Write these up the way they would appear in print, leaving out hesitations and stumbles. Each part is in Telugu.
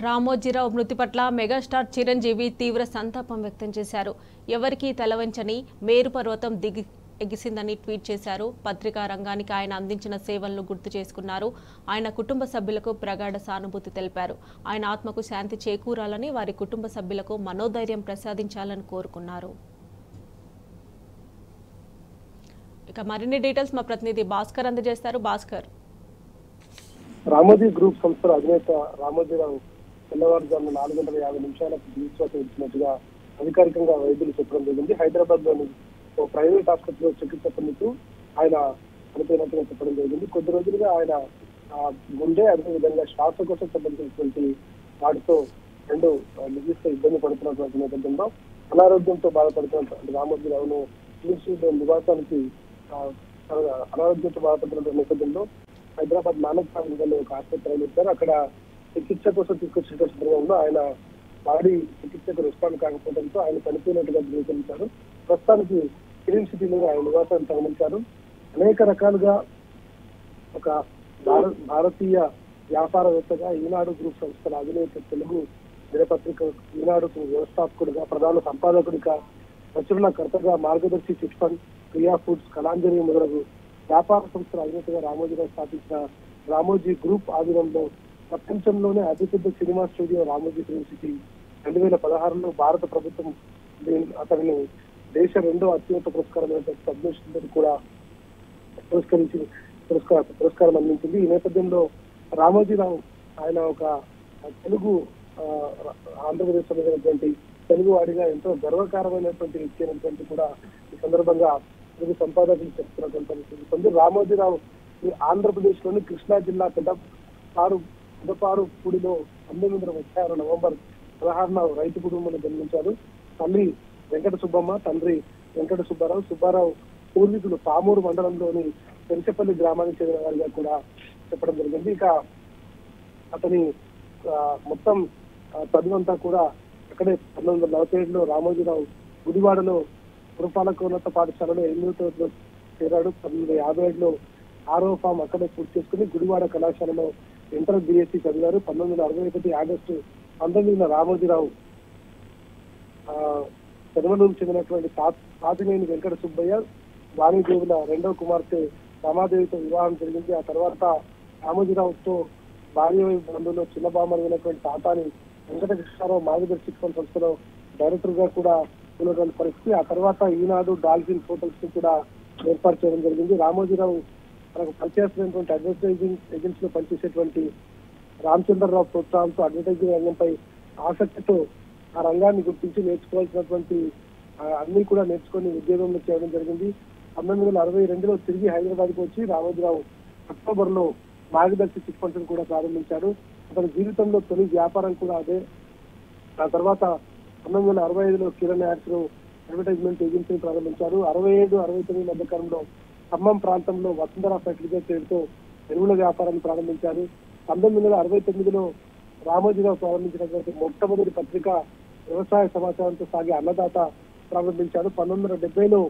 రామోజీరావు మృతి పట్ల మెగాస్టార్ చిరంజీవి తీవ్ర సంతాపం వ్యక్తం చేశారు. ఎవరికీ తలవంచని మేరు పర్వతం ఎగిసిందని ట్వీట్ చేశారు. పత్రికా రంగానికి ఆయన అందించిన సేవలను గుర్తు చేసుకున్నారు. ఆయన కుటుంబ సభ్యులకు ప్రగాఢ సానుభూతి తెలిపారు. ఆయన ఆత్మకు శాంతి చేకూరాలని, వారి కుటుంబ సభ్యులకు మనోధైర్యం ప్రసాదించాలని కోరుకున్నారు. ఇక మరిన్ని డీటెయిల్స్ మా ప్రతినిధి భాస్కర్ అందజేస్తారు. భాస్కర్, రామోజీ గ్రూప్ సంస్థల అధినేత రామోజీరావు తెల్లవారుజామున 4:50 దివిశ్వాస ఇచ్చినట్టుగా అధికారికంగా వైద్యులు చెప్పడం జరిగింది. హైదరాబాద్ లోని ఓ ప్రైవేట్ ఆసుపత్రిలో చికిత్స పొందుతూ ఆయన చనిపోయినట్టుగా చెప్పడం జరిగింది. కొద్ది రోజులుగా ఆయన గుండె అదేవిధంగా శ్వాసకోశం సంబంధించినటువంటి వాటితో రెండు నిర్దిష్ట ఇబ్బంది పడుతున్నటువంటి నేపథ్యంలో అనారోగ్యంతో బాధపడుతున్నటువంటి రామోజీరావును నివాసానికి అనారోగ్యంతో బాధపడుతున్న నేపథ్యంలో హైదరాబాద్ నానక్ సాగర్లో ఒక ఆసుపత్రి ఇచ్చారు. అక్కడ చికిత్స కోసం తీసుకొచ్చిన సందర్భంలో ఆయన బాడీ చికిత్సకు రెస్పాండ్ కాకపోవడంతో ఆయన చనిపోయినట్టుగా ధృవీకరించారు. ప్రస్తుతానికి ఫిలిం సిటీలో ఆయన నివాసాన్ని తరలించారు. అనేక రకాలుగా ఒక భారతీయ వ్యాపారవేత్తగా ఈనాడు గ్రూప్ సంస్థల అధినేత, తెలుగు దినపత్రిక ఈనాడుకు వ్యవస్థాపకుడిగా, ప్రధాన సంపాదకుడిగా, ప్రచురణకర్తగా, మార్గదర్శి chit fund, Priya foods, Kalanjali మొదలగు వ్యాపార సంస్థల అధినేతగా రామోజీరావు స్థాపించిన రామోజీ గ్రూప్ ఆధీనంలో ప్రపంచంలోనే అతిపెద్ద cinema studio Ramoji Film City 2016లో భారత ప్రభుత్వం అతనిని దేశ రెండో అత్యున్నత పురస్కారమైన పద్మశ్రీ కూడా పురస్కారం అందించింది. ఈ నేపథ్యంలో రామోజీరావు ఆయన ఒక తెలుగు ఆంధ్రప్రదేశ్ సంబంధించినటువంటి తెలుగు వాడిగా ఎంతో గర్వకారమైనటువంటి వ్యక్తి అయినటువంటి కూడా ఈ సందర్భంగా తెలుగు సంపాదకులు చెప్తున్నటువంటి పరిస్థితి. రామోజీరావు ఆంధ్రప్రదేశ్ లోని కృష్ణా జిల్లా పెద్దపారుపూడిలో 1936 నవంబర్ 16న రైతు కుటుంబంలో జన్మించారు. తల్లి వెంకట సుబ్బమ్మ, తండ్రి వెంకట సుబ్బారావు పూర్వీకులు పామూరు మండలంలోని పెంచపల్లి గ్రామానికి చెందిన వారిగా కూడా చెప్పడం జరిగింది. ఇక అతని మొత్తం చదువంతా కూడా అక్కడే 1947లో రామోజీరావు గుడివాడలో పురపాలకోన్నత పాఠశాలలో 8వ తరగతిలో చేరాడు. 1957లో 6వ ఫామ్ అక్కడే పూర్తి చేసుకుని గుడివాడ కళాశాలలో ఇంటర్ బిఎస్సీ చదివారు. 1961 ఆగస్టు 19న రామోజీరావు పెదమలూరు చెందినటువంటి తాతినేని వెంకట సుబ్బయ్య వాణిదేవుల రెండవ కుమార్తె రమాదేవితో వివాహం జరిగింది. ఆ తర్వాత రామోజీరావుతో భార్య బంధువులో చిన్న బామ్మని అయినటువంటి తాతాని వెంకట కృష్ణారావు మార్గదర్శి సంస్థలో డైరెక్టర్ గా కూడా ఉన్నటువంటి పరిస్థితి. ఆ తర్వాత ఈనాడు, డాల్ఫిన్ హోటల్స్ ని కూడా ఏర్పాటు చేయడం జరిగింది. రామోజీరావు మనకు పనిచేస్తున్నటువంటి అడ్వర్టైజింగ్ ఏజెన్సీలో పనిచేసేటువంటి రామచంద్రరావు ప్రోత్సాహంతో అడ్వర్టైజింగ్ రంగంపై ఆసక్తితో ఆ రంగాన్ని గుర్తించి నేర్చుకోవాల్సినటువంటి అన్ని కూడా నేర్చుకొని ఉద్యోగంలో చేయడం జరిగింది. 1962లో తిరిగి హైదరాబాద్కు వచ్చి రామోజీరావు అక్టోబర్లో మార్గదర్శి చిట్ ఫండ్స్ కూడా ప్రారంభించారు. అతని జీవితంలో తొలి వ్యాపారం కూడా అదే. ఆ తర్వాత 1965లో కిరణ్ యాడ్స్ అడ్వర్టైజ్మెంట్ ఏజెన్సీని ప్రారంభించారు. 67-69 మధ్య కాలంలో ఖమ్మం ప్రాంతంలో వసుంధర ఫెర్టిలైజర్ పేరుతో ఎరువుల వ్యాపారాన్ని ప్రారంభించారు. 1969లో రామోజీరావు ప్రారంభించినటువంటి మొట్టమొదటి పత్రిక వ్యవసాయ సమాచారంతో సాగే అన్నదాత ప్రారంభించారు. 1970లో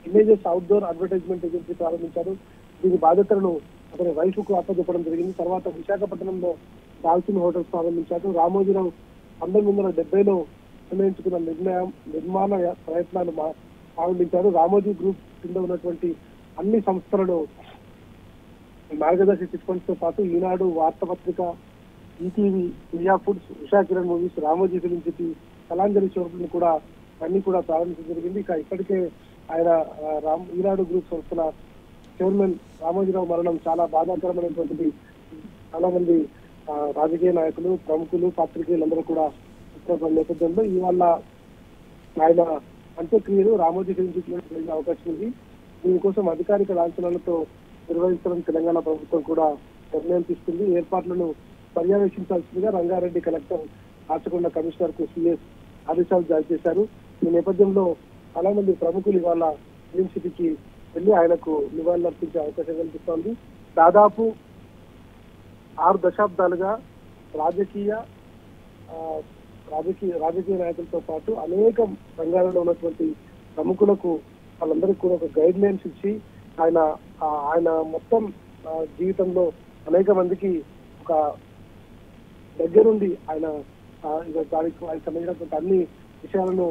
ఇమేజెస్ అవుట్డోర్ అడ్వర్టైజ్మెంట్ ఏజెన్సీ ప్రారంభించారు. దీని బాధ్యతలను అతని వైఫ్కు అప్పచెప్పడం జరిగింది. తర్వాత విశాఖపట్నంలో డాల్ఫిన్ హోటల్స్ ప్రారంభించారు. రామోజీరావు 1970లో నిర్ణయించుకున్న నిర్మాణ ప్రయత్నాలు ప్రారంభించారు. రామోజీ గ్రూప్ కింద ఉన్నటువంటి అన్ని సంస్థలలో మార్గదర్శి చిట్ ఫండ్స్ తో పాటు ఈనాడు, వార్తాపత్రిక, ETV, Priya foods, Usha Kiran movies, Ramoji Film city, Kalanjali showroom కూడా అన్ని కూడా ప్రారంభించడం జరిగింది. ఇక ఇప్పటికే ఆయన ఈనాడు గ్రూప్ సంస్థల చైర్మన్ రామోజీరావు మరణం చాలా బాధాకరమైనటువంటిది. చాలా మంది రాజకీయ నాయకులు, ప్రముఖులు, పాత్రికేయులందరూ కూడా నేపథ్యంలో ఇవాళ ఆయన అంత్యక్రియలు రామోజీ ఫిలిం సిటీలో జరిగే అవకాశం ఉంది. దీనికోసం అధికారిక లాంఛనాలతో నిర్వహించడం తెలంగాణ ప్రభుత్వం కూడా నిర్ణయం తీసుకుంది. ఏర్పాట్లను పర్యవేక్షించాల్సిందిగా రంగారెడ్డి కలెక్టర్ ఆచకొండ కమిషనర్ కు సిఎస్ ఆదేశాలు జారీ చేశారు. ఈ నేపథ్యంలో చాలా మంది ప్రముఖులు ఇవాళ ఫిలిం సిటీకి వెళ్లి ఆయనకు నివాళులర్పించే అవకాశం కనిపిస్తోంది. దాదాపు 6 దశాబ్దాలుగా రాజకీయ నాయకులతో పాటు అనేక రంగాలలో ఉన్నటువంటి ప్రముఖులకు వాళ్ళందరికీ కూడా ఒక గైడ్ లైన్స్ ఇచ్చి ఆయన మొత్తం జీవితంలో అనేక మందికి ఒక దగ్గరుండి ఆయన దానికి ఆయనకు సంబంధించినటువంటి అన్ని విషయాలను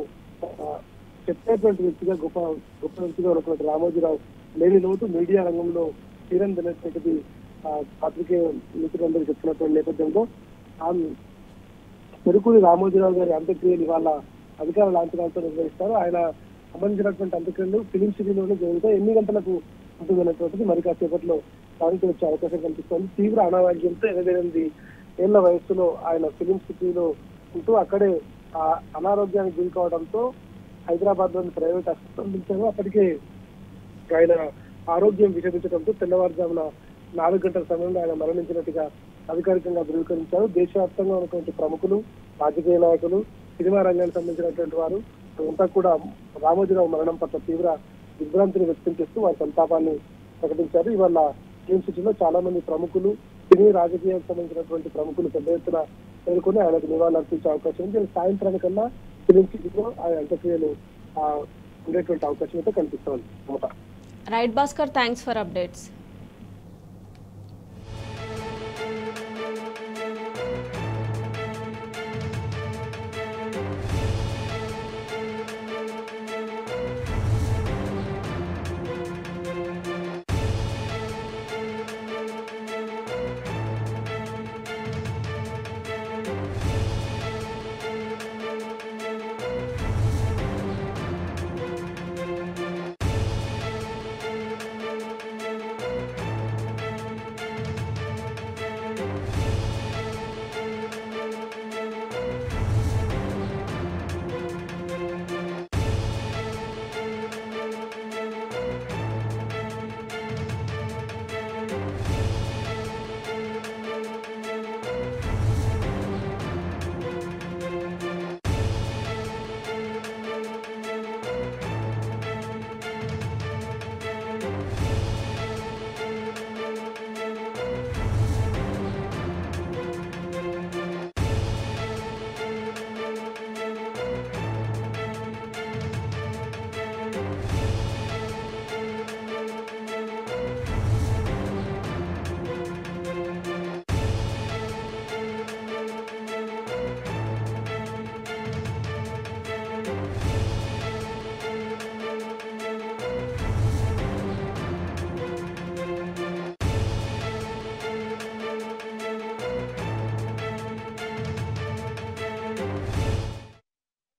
చెప్పేటువంటి వ్యక్తిగా గొప్ప వ్యక్తిగా ఉన్నటువంటి రామోజీరావు లేని లోటు మీడియా రంగంలో తీరనిదనేటువంటిది పత్రికే మిత్రులందరూ చెప్తున్నటువంటి నేపథ్యంలో చెరుకూరి రామోజీరావు గారి అంత్యక్రియలు ఇవాళ అధికార లాంఛనాలతో నిర్వహిస్తారు. ఆయన సంబంధించినటువంటి అంత్యక్రియలు ఫిలిం సిటీలోనే జరుగుతాయి. ఎన్ని గంటలకు ఉంటుందనేటువంటిది మరి కాసేపట్లో దానికి వచ్చే అవకాశం కనిపిస్తోంది. తీవ్ర అనారోగ్యంతో 88 ఏళ్ల వయస్సులో ఆయన ఫిలిం సిటీలో ఉంటూ అక్కడే అనారోగ్యానికి గురి కావడంతో హైదరాబాద్ లోని ప్రైవేట్ ఆసుపత్రిలో ఉంచారు. అప్పటికే ఆయన ఆరోగ్యం విషమించడంతో తెల్లవారుజామున 4 గంటల సమయంలో ఆయన మరణించినట్టుగా అధికారికంగా ధృవీకరించారు. దేశవ్యాప్తంగా ఉన్నటువంటి ప్రముఖులు, రాజకీయ నాయకులు, సినిమా రంగానికి సంబంధించినటువంటి వారు అంతా కూడా రామోజీరావు మరణం పట్ల తీవ్ర దిగ్భ్రాంతిని వ్యక్తం చేస్తూ వారి సంతాపాన్ని ప్రకటించారు. ఇవాళ ఫిలిం సిటీలో చాలా మంది ప్రముఖులు, సినీ రాజకీయానికి సంబంధించినటువంటి ప్రముఖులు పెద్ద ఎత్తున చేరుకుని ఆయనకు నివాళులు అర్పించే అవకాశం ఉంది. సాయంత్రానికన్నా ఫిలిం సిటీలో ఆయన అంత్యక్రియలు ఉండేటువంటి అవకాశం అయితే కనిపిస్తోంది. Right Bhaskar, thanks for updates.